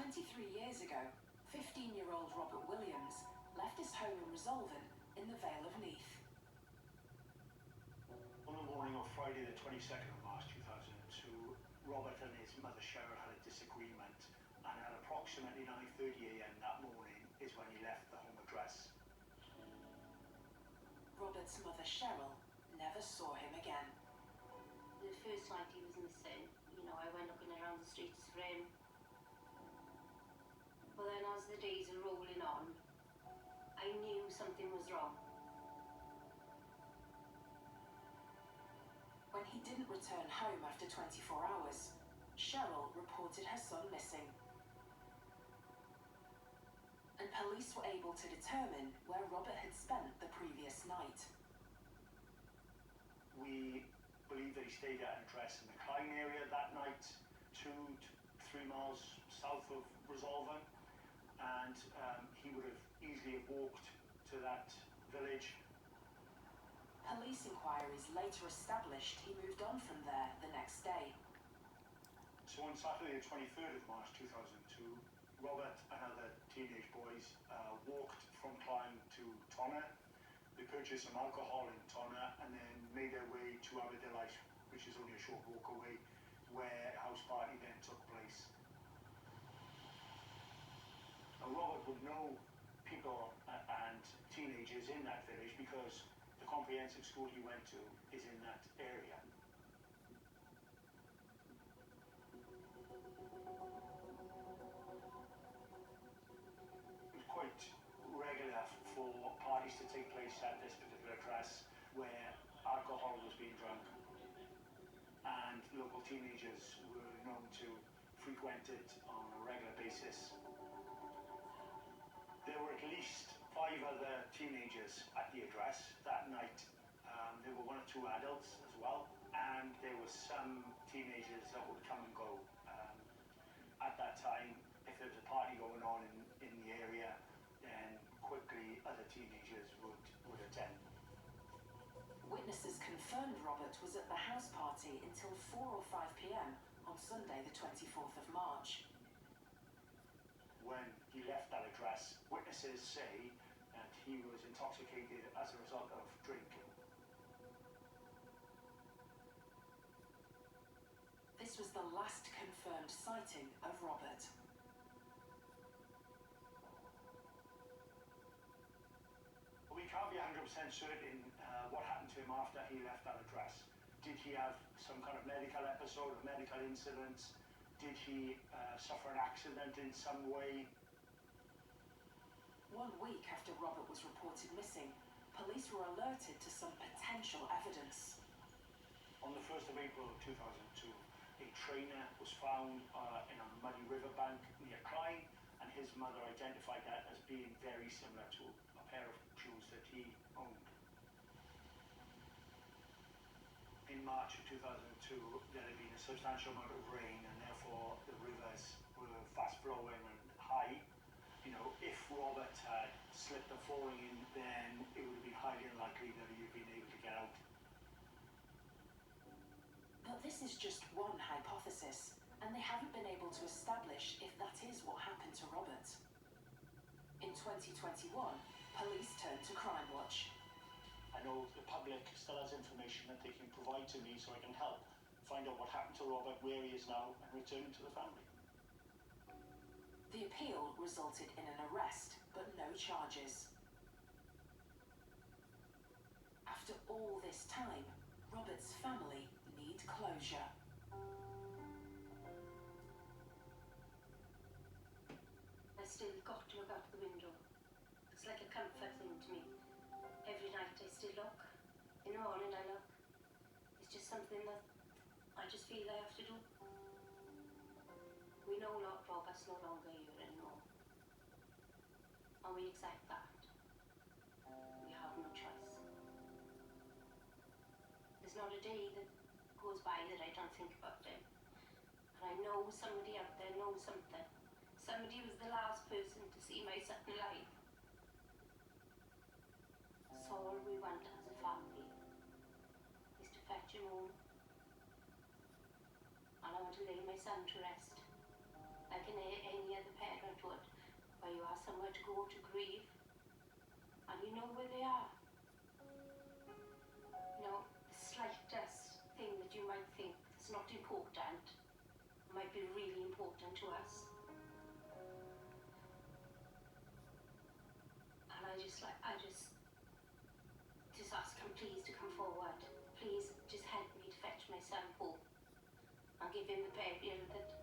23 years ago, 15-year-old Robert Williams left his home in Resolven in the Vale of Neath. On the morning of Friday the 22nd of March 2002, Robert and his mother Cheryl had a disagreement, and at approximately 9:30 a.m. that morning is when he left the home address. Robert's mother Cheryl never saw him again. The first night he was missing, I went looking around the streets for him. But then as the days are rolling on, I knew something was wrong. When he didn't return home after 24 hours, Cheryl reported her son missing. And police were able to determine where Robert had spent the previous night. We believe that he stayed at an address in the Klein area that night, 2 to 3 miles south of Resolven, and he would have easily walked to that village. Police inquiries later established he moved on from there the next day. So on Saturday the 23rd of March 2002, Robert and other teenage boys walked from Klein to Tonner. They purchased some alcohol in Tonner and then made their way to Aberdeen, which is only a short walk away, where a house party then took place. And Robert would know people and teenagers in that village because the comprehensive school he went to is in that area. It was quite regular for parties to take place at this particular address where alcohol was being drunk, and local teenagers were known to frequent it on a regular basis. There were at least 5 other teenagers at the address that night. There were 1 or 2 adults as well, and there were some teenagers that would come and go. At that time, if there was a party going on in the area, then quickly other teenagers would attend. Witnesses confirmed Robert was at the house party until 4 or 5 p.m. on Sunday the 24th of March. When he left that address, witnesses say that he was intoxicated as a result of drinking. This was the last confirmed sighting of Robert. We can't be 100% certain what happened to him after he left that address. Did he have some kind of medical episode, a medical incident? Did he suffer an accident in some way? 1 week after Robert was reported missing, police were alerted to some potential evidence. On the 1st of April 2002, a trainer was found in a muddy riverbank near Klein, and his mother identified that as being very similar to a pair of shoes that he owned. In March of 2002, there had been a substantial amount of rain, and therefore the rivers were fast flowing and high. If Robert had slipped and fallen in, then it would have been highly unlikely that he had been able to get out. But this is just one hypothesis, and they haven't been able to establish if that is what happened to Robert. In 2021, police turned to Crime Watch. I know the public still has information that they can provide to me so I can help find out what happened to Robert, where he is now, and return him to the family. The appeal resulted in an arrest, but no charges. After all this time, Robert's family need closure. I still got to look out the window. It's like a comfort thing to me. Every night I still look. In the morning I look. It's just something that I just feel I have to do. We know Robert's no longer here anymore. And we accept that. We have no choice. There's not a day that goes by that I don't think about him. And I know somebody out there knows something. Somebody was the last person to see my son alive. So all we want as a family is to fetch him home. And I want to lay my son to rest. I like any other parent would, where you have somewhere to go to grieve, and you know where they are. You know, the slightest thing that you might think is not important might be really important to us. And I just ask him please to come forward. Please just help me to fetch my son home and give him the burial that